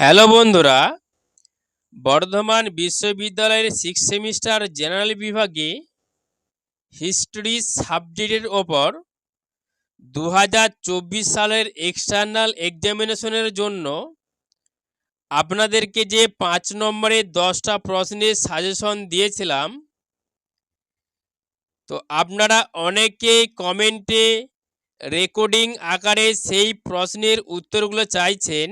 Hello বন্ধুরা, বর্ধমান বিশ্ববিদ্যালয়ের 6 semester general বিভাগে হিস্ট্রি সাবজেক্টের ওপর 2024 সালের এক্সটার্নাল এক্সামিনেশনের জন্য আপনাদেরকে যে 5 নম্বরের 10টা প্রশ্নের সাজেশন দিয়েছিলাম, তো আপনারা অনেকেই কমেন্টে রেকর্ডিং আকারে সেই প্রশ্নের উত্তরগুলো চাইছেন।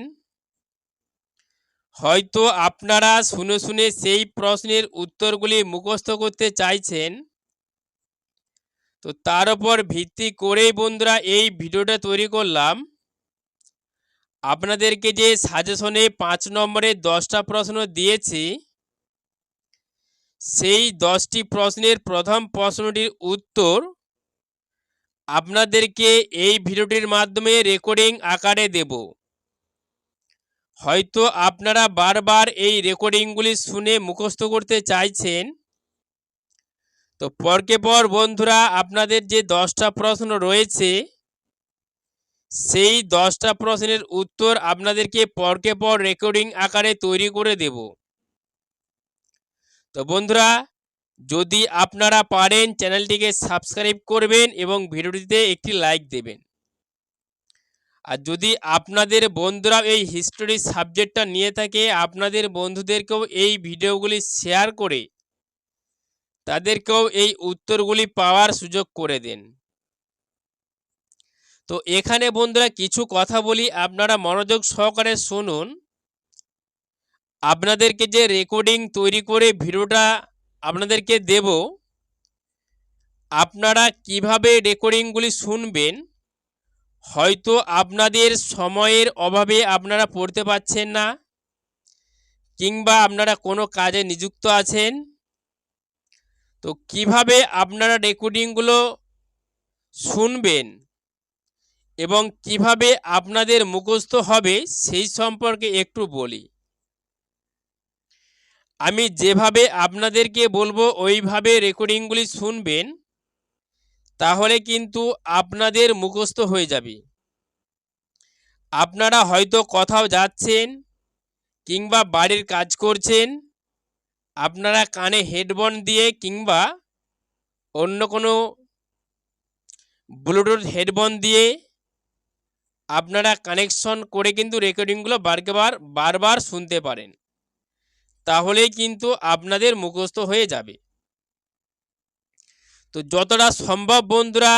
হয়তো আপনারা শুনে শুনে সেই প্রশ্নের উত্তরগুলি মুখস্থ করতে চাইছেন। তো তার উপর ভিত্তি করেই বন্ধুরা এই ভিডিওটা তৈরি করলাম। আপনাদেরকে যে সাজেশনে 5 নম্বরের 10টা প্রশ্ন দিয়েছি, সেই 10টি প্রশ্নের প্রথম প্রশ্নটির উত্তর আপনাদেরকে এই ভিডিওটির মাধ্যমে রেকর্ডিং আকারে দেব। হয়তো আপনারা বারবার এই রেকর্ডিংগুলি শুনে মুখস্থ করতে চাইছেন। তো পরকে পর বন্ধুরা আপনাদের যে 10টা প্রশ্ন রয়েছে, সেই 10টা প্রশ্নের উত্তর আপনাদেরকে পরকে পর রেকর্ডিং আকারে তৈরি করে দেব। তো বন্ধুরা, যদি আপনারা পারেন চ্যানেলটিকে সাবস্ক্রাইব করবেন এবং ভিডিওটিতে একটি লাইক দেবেন। আর যদি আপনাদের বন্ধুরা এই হিস্ট্রি সাবজেক্টটা নিয়ে থাকে, আপনাদের বন্ধুদেরকেও এই ভিডিওগুলি শেয়ার করে তাদেরকেও এই উত্তরগুলি পাওয়ার সুযোগ করে দেন। তো এখানে বন্ধুরা কিছু কথা বলি, আপনারা মনোযোগ সহকারে শুনুন। আপনাদেরকে যে রেকর্ডিং তৈরি করে ভিডিওটা আপনাদেরকে দেব, আপনারা কিভাবে রেকর্ডিংগুলি শুনবেন, হয়তো আপনাদের সময়ের অভাবে আপনারা পড়তে পারছেন না, কিংবা আপনারা কোনো কাজে নিযুক্ত আছেন। তো কিভাবে আপনারা রেকর্ডিংগুলো শুনবেন এবং কিভাবে আপনাদের মুখস্থ হবে সেই সম্পর্কে একটু বলি। আমি যেভাবে আপনাদেরকে বলবো ওইভাবে রেকর্ডিংগুলি শুনবেন, তাহলে কিন্তু আপনাদের মুখস্থ হয়ে যাবে। আপনারা হয়তো কোথাও যাচ্ছেন কিংবা বাড়ির কাজ করছেন, আপনারা কানে হেডফোন দিয়ে কিংবা অন্য কোনো ব্লুটুথ হেডফোন দিয়ে আপনারা কানেকশন করে কিন্তু রেকর্ডিংগুলো বারবার শুনতে পারেন। তাহলেই কিন্তু আপনাদের মুখস্থ হয়ে যাবে। তো যতটা সম্ভব বন্ধুরা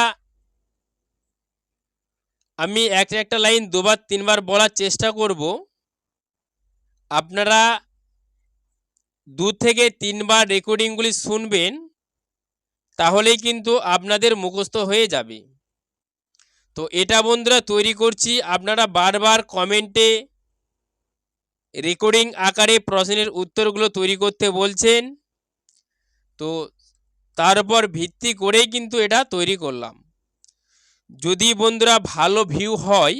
আমি একটা লাইন 2-3 বার বলার চেষ্টা করব। আপনারা 2 থেকে 3 বার রেকর্ডিংগুলি শুনবেন, তাহলেই কিন্তু আপনাদের মুখস্থ হয়ে যাবে। তো এটা বন্ধুরা তৈরি করছি, আপনারা বারবার কমেন্টে রেকর্ডিং আকারে প্রশ্নের উত্তরগুলো তৈরি করতে বলছেন। তো তার উপর ভিত্তি করেই কিন্তু এটা তৈরি করলাম। যদি বন্ধুরা ভালো ভিউ হয়,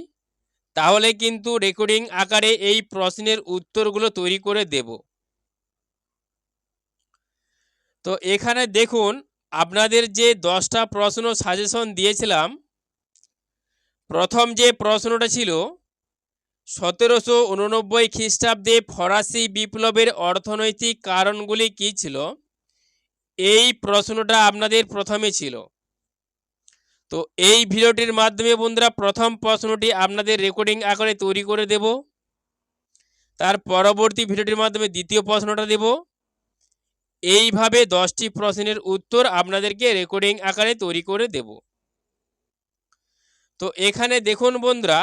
তাহলে কিন্তু রেকর্ডিং আকারে এই প্রশ্নের উত্তরগুলো তৈরি করে দেব। তো এখানে দেখুন, আপনাদের যে 10টা প্রশ্ন সাজেশন দিয়েছিলাম, প্রথম যে প্রশ্নটা ছিল 1789 খ্রিস্টাব্দে ফরাসি বিপ্লবের অর্থনৈতিক কারণগুলি কী ছিল, এই প্রশ্নটা আপনাদের প্রথমে ছিল। তো এই ভিডিওটির মাধ্যমে বন্ধুরা প্রথম প্রশ্নটি আপনাদের রেকর্ডিং আকারে তৈরি করে দেব। তার পরবর্তী ভিডিওটির মাধ্যমে দ্বিতীয় প্রশ্নটা দেব। এইভাবে 10টি প্রশ্নের উত্তর আপনাদেরকে রেকর্ডিং আকারে তৈরি করে দেব। তো এখানে দেখুন বন্ধুরা,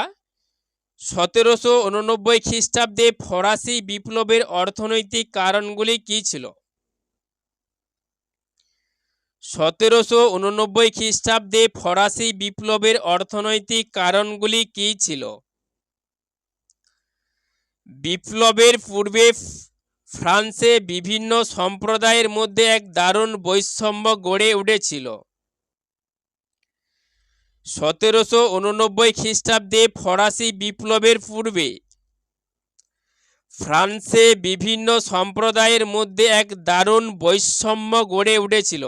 1789 খ্রিস্টাব্দে ফরাসি বিপ্লবের অর্থনৈতিক কারণগুলি কী ছিল। 1789 খ্রিস্টাব্দে ফরাসি বিপ্লবের অর্থনৈতিক কারণগুলি কী ছিল। বিপ্লবের পূর্বে ফ্রান্সে বিভিন্ন সম্প্রদায়ের মধ্যে এক দারুণ বৈষম্য গড়ে উঠেছিল। 1789 খ্রিস্টাব্দে ফরাসি বিপ্লবের পূর্বে ফ্রান্সে বিভিন্ন সম্প্রদায়ের মধ্যে এক দারুণ বৈষম্য গড়ে উঠেছিল।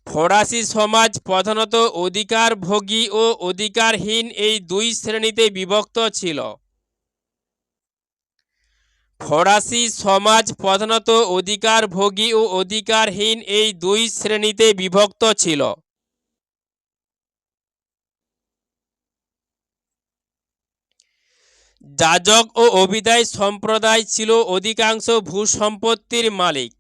ফরাসি সমাজ প্রধানত অধিকারভোগী ও অধিকারহীন এই দুই শ্রেণীতে বিভক্ত ছিল। ফরাসি সমাজ প্রধানত অধিকারভোগী ও অধিকারহীন এই দুই শ্রেণীতে বিভক্ত ছিল। যাজক ও অভিজাত সম্প্রদায় ছিল অধিকাংশ ভূসম্পত্তির মালিক।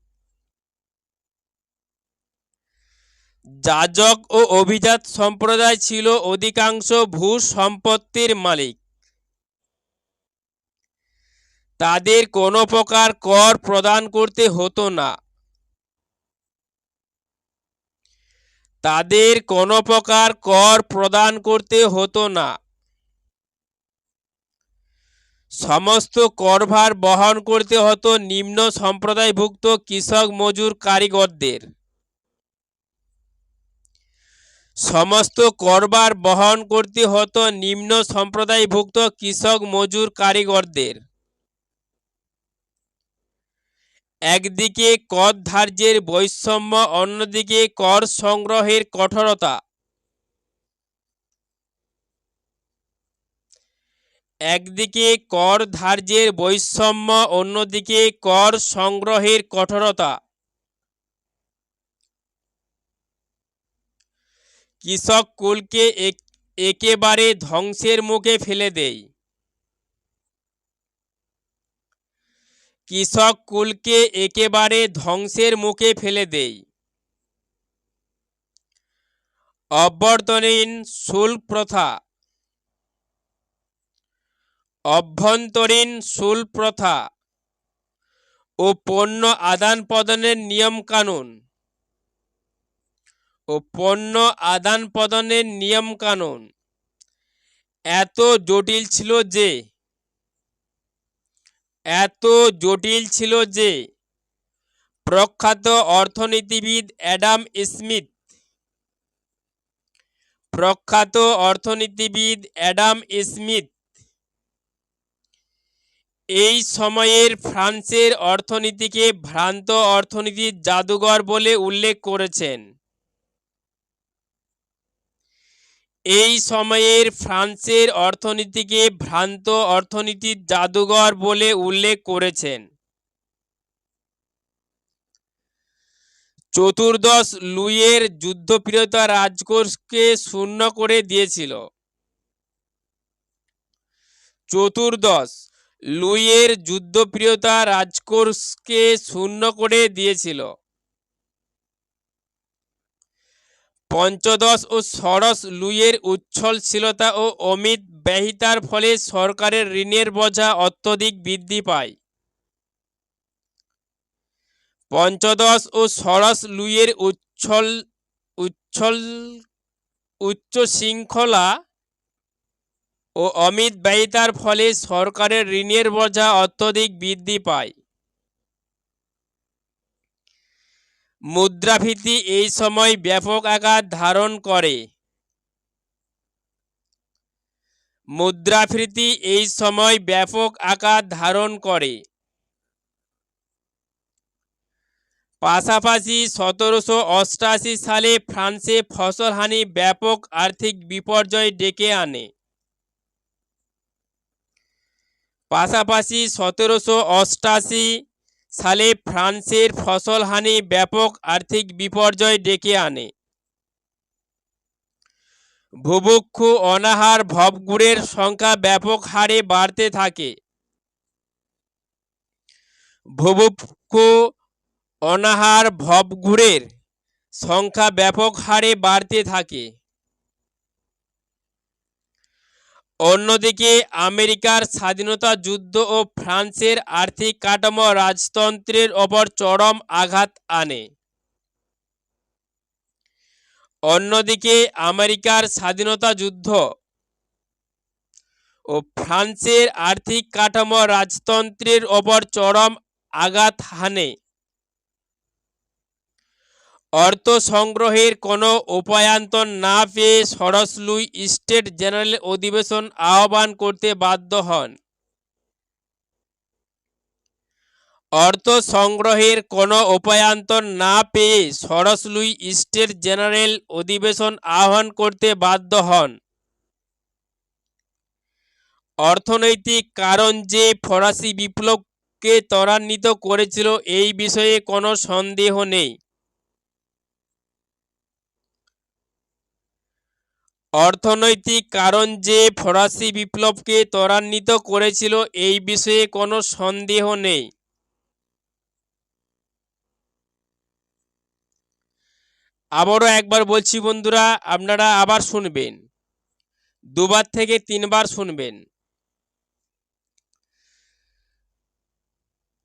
যাজক ও অভিজাত সম্প্রদায় ছিল অধিকাংশ ভূসম্পত্তির মালিক। তাদের কোনো প্রকার কর প্রদান করতে হতো না। তাদের কোনো প্রকার কর প্রদান করতে হতো না। সমস্ত করভার বহন করতে হতো নিম্ন সম্প্রদায়ভুক্ত কৃষক মজুর কারিগরদের। সমস্ত করভার বহন করতে হতো নিম্ন সম্প্রদায়ভুক্ত কৃষক মজুর কারিগরদের। একদিকে কর ধার্যের বৈষম্য, অন্যদিকে কর সংগ্রহের কঠোরতা। একদিকে কর ধার্যের বৈষম্য, অন্যদিকে কর সংগ্রহের কঠোরতা। কৃষক কুলকে একেবারে ধ্বংসের মুখে ফেলে দেয়। কৃষক কুলকে একেবারে ধ্বংসের মুখে ফেলে দেয়। অভ্যন্তরীণ শুল্ক প্রথা। অভ্যন্তরীণ শুল্ক প্রথা ও পণ্য আদান প্রদানের নিয়ম কানুন। এত জটিল ছিল যে প্রখ্যাত অর্থনীতিবিদ অ্যাডাম স্মিথ এই সময়ের ফ্রান্সের অর্থনীতিকে ভ্রান্ত অর্থনীতির জাদুঘর বলে উল্লেখ করেছেন। এই সময়ের ফ্রান্সের অর্থনীতিকে ভ্রান্ত অর্থনীতির জাদুঘর বলে উল্লেখ করেছেন। চতুর্দশ লুইয়ের যুদ্ধপ্রিয়তা রাজকোষকে শূন্য করে দিয়েছিল। চতুর্দশ লুইয়ের যুদ্ধপ্রিয়তা রাজকোষকে শূন্য করে দিয়েছিল। পঞ্চদশ ও ষোড়শ লুইয়ের উচ্ছলশীলতা ও অমিত ব্যয়িতার ফলে সরকারের ঋণের বোঝা অত্যধিক বৃদ্ধি পায়। পঞ্চদশ ও ষোড়শ লুইয়ের উচ্চশৃঙ্খলা ও অমিত ব্যয়িতার ফলে সরকারের ঋণের বোঝা অত্যধিক বৃদ্ধি পায়। মুদ্রাস্ফীতি এই সময় ব্যাপক আকার ধারণ করে। মুদ্রাস্ফীতি এই সময় ব্যাপক আকার ধারণ করে। পাশাপাশি 1788 সালে ফ্রান্সে ফসলহানি ব্যাপক আর্থিক বিপর্যয় ডেকে আনে। পাশাপাশি 1788 সালে ফ্রান্সের ফসলহানি ব্যাপক আর্থিক বিপর্যয় ডেকে আনে। বুভুক্ষু, অনাহার, ভবঘুরের সংখ্যা ব্যাপক হারে বাড়তে থাকে। বুভুক্ষু, অনাহার, ভবঘুরের সংখ্যা ব্যাপক হারে বাড়তে থাকে। অন্যদিকে আমেরিকার স্বাধীনতা যুদ্ধ ও ফ্রান্সের আর্থিক কাঠামো রাজতন্ত্রের ওপর চরম আঘাত আনে। অন্যদিকে আমেরিকার স্বাধীনতা যুদ্ধ ও ফ্রান্সের আর্থিক কাঠামো রাজতন্ত্রের ওপর চরম আঘাত হানে। অর্থ সংগ্রহের কোনো উপায়ান্তর না পেয়ে ষোড়শ লুই স্টেট জেনারেল অধিবেশন আহ্বান করতে বাধ্য হন। অর্থ সংগ্রহের কোনো উপায়ান্তর না পেয়ে ষোড়শ লুই স্টেট জেনারেল অধিবেশন আহ্বান করতে বাধ্য হন। অর্থনৈতিক কারণ যে ফরাসি বিপ্লব বিপ্লবকে ত্বরান্বিত করেছিল এই বিষয়ে কোনো সন্দেহ নেই। অর্থনৈতিক কারণ যে ফরাসি বিপ্লবকে ত্বরান্বিত করেছিল এই বিষয়ে কোনো সন্দেহ নেই। আবারও একবার বলছি বন্ধুরা, আপনারা আবার শুনবেন, দুবার থেকে তিনবার শুনবেন।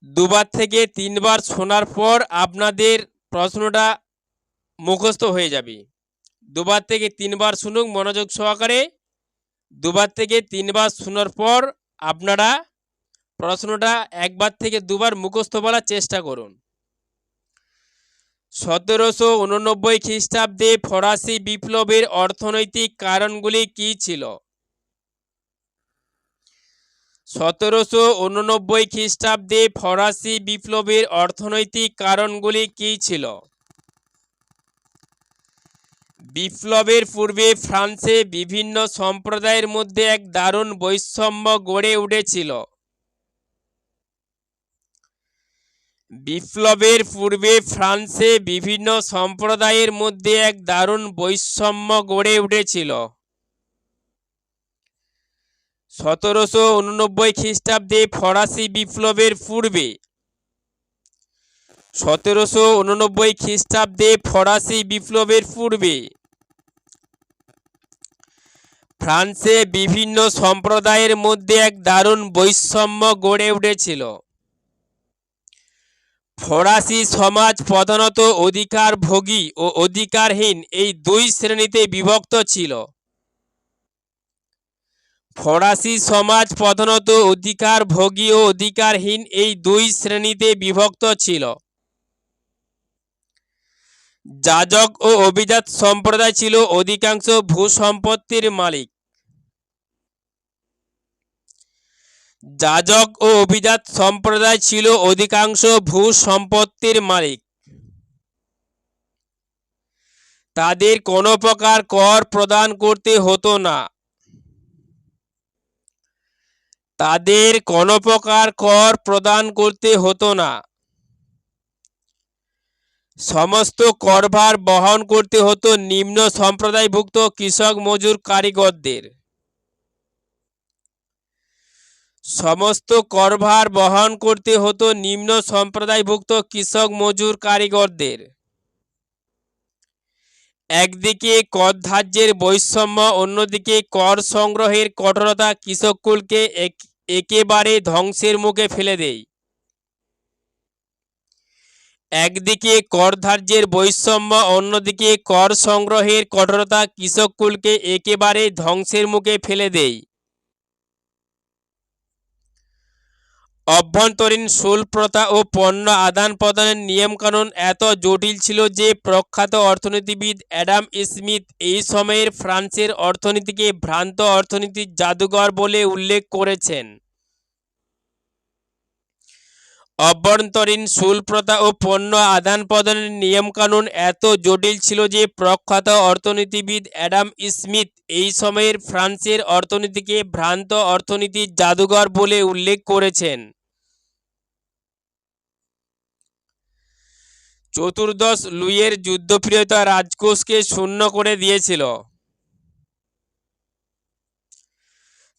দুবার থেকে তিনবার শোনার পর আপনাদের প্রশ্নটা মুখস্থ হয়ে যাবে। দুবার থেকে তিনবার শুনুন মনোযোগ সহকারে। দুবার থেকে তিনবার শোনার পর আপনারা প্রশ্নটা একবার থেকে দুবার মুখস্থ বলার চেষ্টা করুন। 1789 খ্রিস্টাব্দে ফরাসি বিপ্লবের অর্থনৈতিক কারণগুলি কী ছিল? 1789 খ্রিস্টাব্দে ফরাসি বিপ্লবের অর্থনৈতিক কারণগুলি কী ছিল? বিপ্লবের পূর্বে ফ্রান্সে বিভিন্ন সম্প্রদায়ের মধ্যে এক দারুণ বৈষম্য গড়ে উঠেছিল। বিপ্লবের পূর্বে ফ্রান্সে বিভিন্ন সম্প্রদায়ের মধ্যে এক দারুণ বৈষম্য গড়ে উঠেছিল। 1789 খ্রিস্টাব্দে ফরাসি বিপ্লবের পূর্বে 1789 খ্রিস্টাব্দে ফরাসি বিপ্লবের পূর্বে ফ্রান্সে বিভিন্ন সম্প্রদায়ের মধ্যে এক দারুণ বৈষম্য গড়ে উঠেছিল। ফরাসি সমাজ প্রধানত অধিকারভোগী ও অধিকারহীন এই দুই শ্রেণীতে বিভক্ত ছিল। ফরাসি সমাজ প্রধানত অধিকারভোগী ও অধিকারহীন এই দুই শ্রেণীতে বিভক্ত ছিল। যাজক ও অভিজাত সম্প্রদায় ছিল অধিকাংশ ভূসম্পত্তির মালিক। যাজক ও অভিজাত সম্প্রদায় ছিল অধিকাংশ ভূসম্পত্তির মালিক। তাদের কোনো প্রকার কর প্রদান করতে হতো না। তাদের কোনো প্রকার কর প্রদান করতে হতো না। সমস্ত করভার বহন করতে হতো নিম্ন সম্প্রদায়ভুক্ত কৃষক মজুর কারিগরদের। সমস্ত করভার বহন করতে হতো নিম্ন সম্প্রদায়ভুক্ত কৃষক মজুর কারিগরদের। একদিকে কর ধার্যের বৈষম্য, অন্যদিকে কর সংগ্রহের কঠোরতা কৃষককুলকে একেবারে ধ্বংসের মুখে ফেলে দেয়। একদিকে কর ধার্যের বৈষম্য, অন্যদিকে কর সংগ্রহের কঠোরতা কৃষককুলকে একেবারে ধ্বংসের মুখে ফেলে দেয়। অভ্যন্তরীণ শুল্ক প্রথা ও পণ্য আদান প্রদানের নিয়মকানুন এত জটিল ছিল যে প্রখ্যাত অর্থনীতিবিদ অ্যাডাম স্মিথ এই সময়ের ফ্রান্সের অর্থনীতিকে ভ্রান্ত অর্থনীতির জাদুঘর বলে উল্লেখ করেছেন। অভ্যন্তরীণ শুল্ক প্রথা ও পণ্য আদান প্রদানের নিয়মকানুন এত জটিল ছিল যে প্রখ্যাত অর্থনীতিবিদ অ্যাডাম স্মিথ এই সময়ের ফ্রান্সের অর্থনীতিকে ভ্রান্ত অর্থনীতির জাদুঘর বলে উল্লেখ করেছেন। চতুর্দশ লুইয়ের যুদ্ধপ্রিয়তা রাজকোষকে শূন্য করে দিয়েছিল।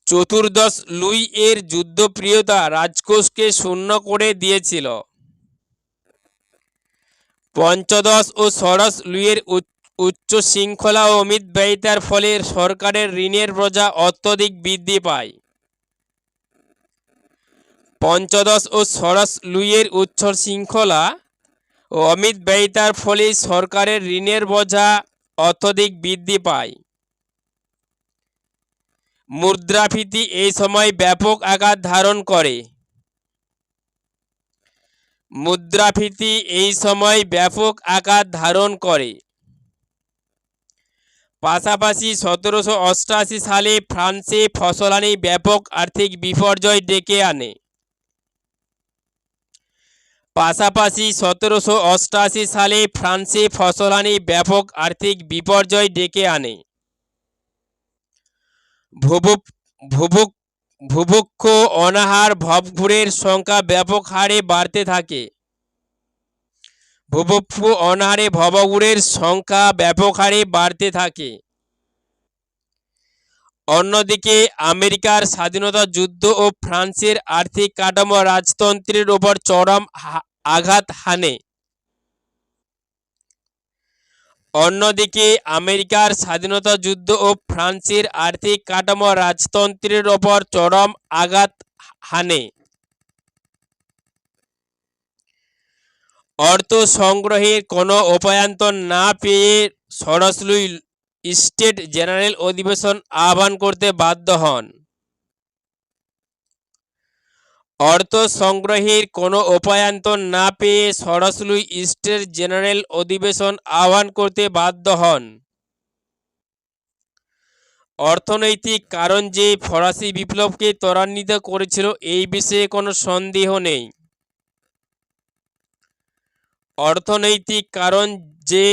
চতুর্দশ লুই এর যুদ্ধপ্রিয়তা রাজকোষকে শূন্য করে দিয়েছিল। পঞ্চদশ ও ষোড়শ লুইয়ের উচ্চ শৃঙ্খলা ও অমিত ব্যয়িতার ফলে সরকারের ঋণের বোঝা অত্যধিক বৃদ্ধি পায়। পঞ্চদশ ও ষোড়শ লুইয়ের উচ্চ শৃঙ্খলা ও অমিত ব্যয়িতার ফলে সরকারের ঋণের বোঝা অত্যধিক বৃদ্ধি পায়। মুদ্রাস্ফীতি এই সময় ব্যাপক আকার ধারণ করে। মুদ্রাস্ফীতি এই সময় ব্যাপক আকার ধারণ করে। পাশাপাশি 1788 সালে ফ্রান্সে ফসলানি ব্যাপক আর্থিক বিপর্যয় ডেকে আনে। পাশাপাশি 1788 সালে ফ্রান্সে ফসলানি ব্যাপক আর্থিক বিপর্যয় ডেকে আনে। বুভুক্ষ অনাহার ভবঘুরের সংখ্যা ব্যাপক হারে বাড়তে থাকে। বুভুক্ষ অনাহারে ভবঘুরের সংখ্যা ব্যাপক হারে বাড়তে থাকে। অন্যদিকে আমেরিকার স্বাধীনতা যুদ্ধ ও ফ্রান্সের আর্থিক কাঠামো রাজতন্ত্রের ওপর চরম আঘাত হানে। অন্যদিকে আমেরিকার স্বাধীনতা যুদ্ধ ও ফ্রান্সের আর্থিক কাঠামো রাজতন্ত্রের ওপর চরম আঘাত হানে। অর্থ সংগ্রহের কোনো উপায়ান্তর না পেয়ে সরাসরি স্টেট জেনারেল অধিবেশন আহ্বান করতে বাধ্য হন। অর্থ সংগ্রহের কোনো উপায়ান্তর না পেয়ে সরাসরি স্টেট জেনারেল অধিবেশন আহ্বান করতে বাধ্য হন। অর্থনৈতিক কারণ যে ফরাসি বিপ্লবকে ত্বরান্বিত করেছিল এই বিষয়ে কোনো সন্দেহ নেই। অর্থনৈতিক কারণ যে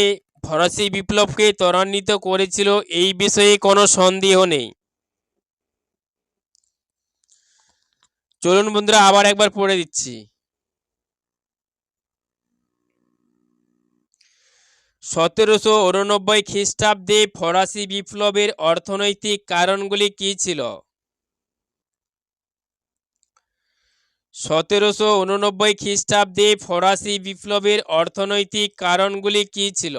ফরাসি বিপ্লবকে ত্বরান্বিত করেছিল এই বিষয়ে কোনো সন্দেহ নেই। চলুন বন্ধুরা আবার একবার পড়ে দিচ্ছি। 1789 খ্রিস্টাব্দে ফরাসি বিপ্লবের অর্থনৈতিক কারণগুলি কী ছিল? 1789 খ্রিস্টাব্দে ফরাসি বিপ্লবের অর্থনৈতিক কারণগুলি কী ছিল?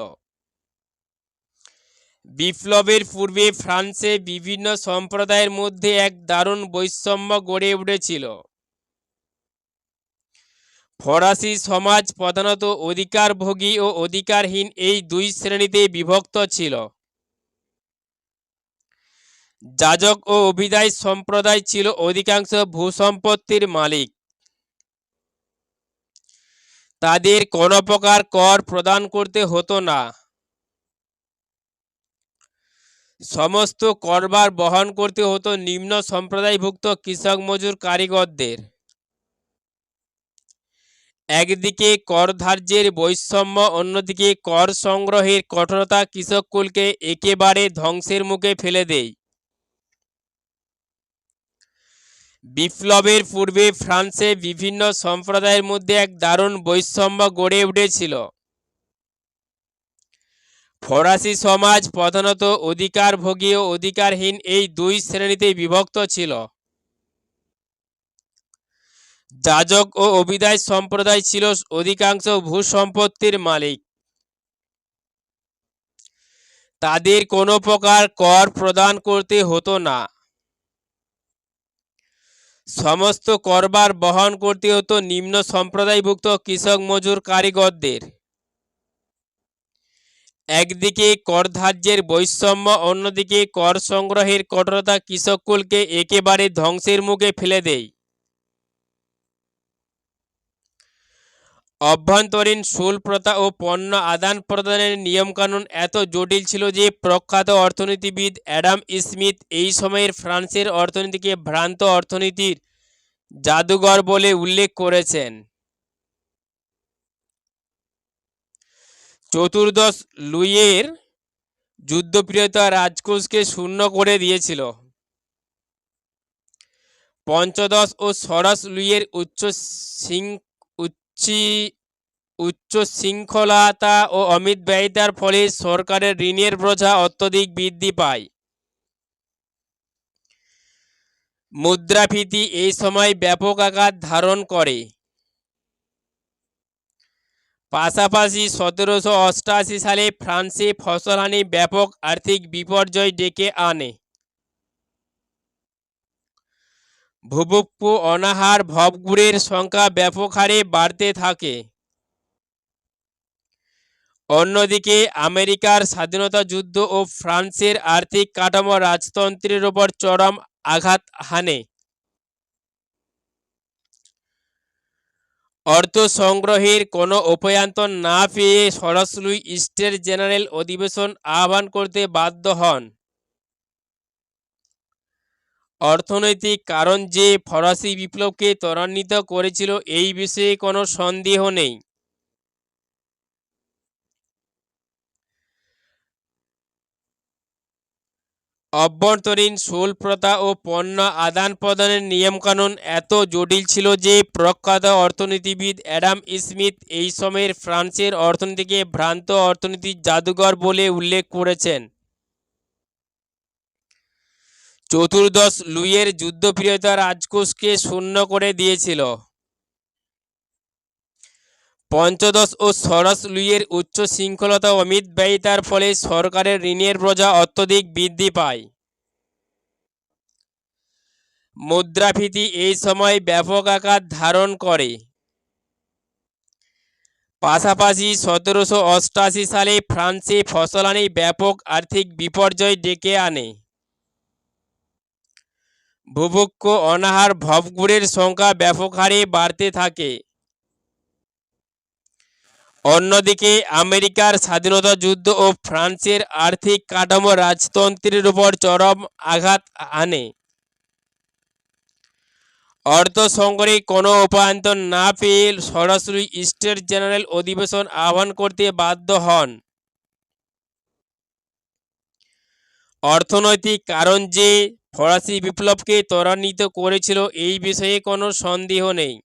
বিপ্লবের পূর্বে ফ্রান্সে বিভিন্ন সম্প্রদায়ের মধ্যে এক দারুণ বৈষম্য গড়ে উঠেছিল। ফরাসি সমাজ প্রধানত অধিকারভোগী ও অধিকারহীন এই দুই শ্রেণীতে বিভক্ত ছিল। যাজক ও অভিদায় সম্প্রদায় ছিল অধিকাংশ ভূসম্পত্তির মালিক। তাদের কোনো প্রকার কর প্রদান করতে হতো না। সমস্ত করভার বহন করতে হতো নিম্ন সম্প্রদায়ভুক্ত কৃষক মজুর কারিগরদের। একদিকে কর ধার্যের বৈষম্য, অন্যদিকে কর সংগ্রহের কঠোরতা কৃষককুলকে একেবারে ধ্বংসের মুখে ফেলে দেয়। বিপ্লবের পূর্বে ফ্রান্সে বিভিন্ন সম্প্রদায়ের মধ্যে এক দারুণ বৈষম্য গড়ে উঠেছিল। ফরাসি সমাজ প্রধানত অধিকারভোগী ও অধিকারহীন এই দুই শ্রেণীতে বিভক্ত ছিল। যাজক ও অভিদায় সম্প্রদায় ছিল অধিকাংশ ভূসম্পত্তির মালিক। তাদের কোনো প্রকার কর প্রদান করতে হতো না। সমস্ত করভার বহন করতে হতো নিম্ন সম্প্রদায়ভুক্ত কৃষক মজুর কারিগরদের। একদিকে কর ধার্যের বৈষম্য, অন্যদিকে কর সংগ্রহের কঠোরতা কৃষককুলকে একেবারে ধ্বংসের মুখে ফেলে দেয়। অভ্যন্তরীণ শুল্ক প্রথা ও পণ্য আদান প্রদানের নিয়মকানুন এত জটিল ছিল যে প্রখ্যাত অর্থনীতিবিদ অ্যাডাম স্মিথ এই সময়ের ফ্রান্সের অর্থনীতিকে ভ্রান্ত অর্থনীতির জাদুঘর বলে উল্লেখ করেছেন। চতুর্দশ লুইয়ের যুদ্ধপ্রিয়তা রাজকোষকে শূন্য করে দিয়েছিল। পঞ্চদশ ও ষোড়শ লুইয়ের উচ্চ শৃঙ্খলতা ও অমিত ব্যয়িতার ফলে সরকারের ঋণের বোঝা অত্যধিক বৃদ্ধি পায়। মুদ্রাস্ফীতি এই সময় ব্যাপক আকার ধারণ করে। পাশাপাশি 1788 সালে ফ্রান্সে ফসলহানি ব্যাপক আর্থিক বিপর্যয় ডেকে আনে। বুভুক্ষ অনাহার ভবঘুরের সংখ্যা ব্যাপক হারে বাড়তে থাকে। অন্যদিকে আমেরিকার স্বাধীনতা যুদ্ধ ও ফ্রান্সের আর্থিক কাঠামো রাজতন্ত্রের ওপর চরম আঘাত হানে। অর্থ সংগ্রহের কোনো উপায়ান্তর না পেয়ে সরাসরি স্টেট জেনারেল অধিবেশন আহ্বান করতে বাধ্য হন। অর্থনৈতিক কারণ যে ফরাসি বিপ্লবকে ত্বরান্বিত করেছিল এই বিষয়ে কোনো সন্দেহ নেই। অভ্যন্তরীণ শুল্ক প্রথা ও পণ্য আদান প্রদানের নিয়মকানুন এত জটিল ছিল যে প্রখ্যাত অর্থনীতিবিদ অ্যাডাম স্মিথ এই সময়ের ফ্রান্সের অর্থনীতিকে ভ্রান্ত অর্থনীতির জাদুঘর বলে উল্লেখ করেছেন। চতুর্দশ লুইয়ের যুদ্ধপ্রিয়তা রাজকোষকে শূন্য করে দিয়েছিল। পঞ্চদশ ও ষোড়শ লুইয়ের উচ্চ শৃঙ্খলতা ও মিতব্যয়িতার ফলে সরকারের ঋণের বোঝা অত্যধিক বৃদ্ধি পায়। মুদ্রাস্ফীতি এই সময় ব্যাপক আকার ধারণ করে। পাশাপাশি 1788 সালে ফ্রান্সে ফসলানি ব্যাপক আর্থিক বিপর্যয় ডেকে আনে। বুভুক্ষ অনাহার ভবঘুরের সংখ্যা ব্যাপক হারে বাড়তে থাকে। অন্যদিকে আমেরিকার স্বাধীনতা যুদ্ধ ও ফ্রান্সের আর্থিক কাঠামো রাজতন্ত্রের উপর চরম আঘাত আনে। অর্থ সংকটে কোনো উপায়ন্তর না পেয়ে সরাসরি স্টেট জেনারেল অধিবেশন আহ্বান করতে বাধ্য হন। অর্থনৈতিক কারণ যে ফরাসি বিপ্লবকে ত্বরান্বিত করেছিল এই বিষয়ে কোনো সন্দেহ নেই।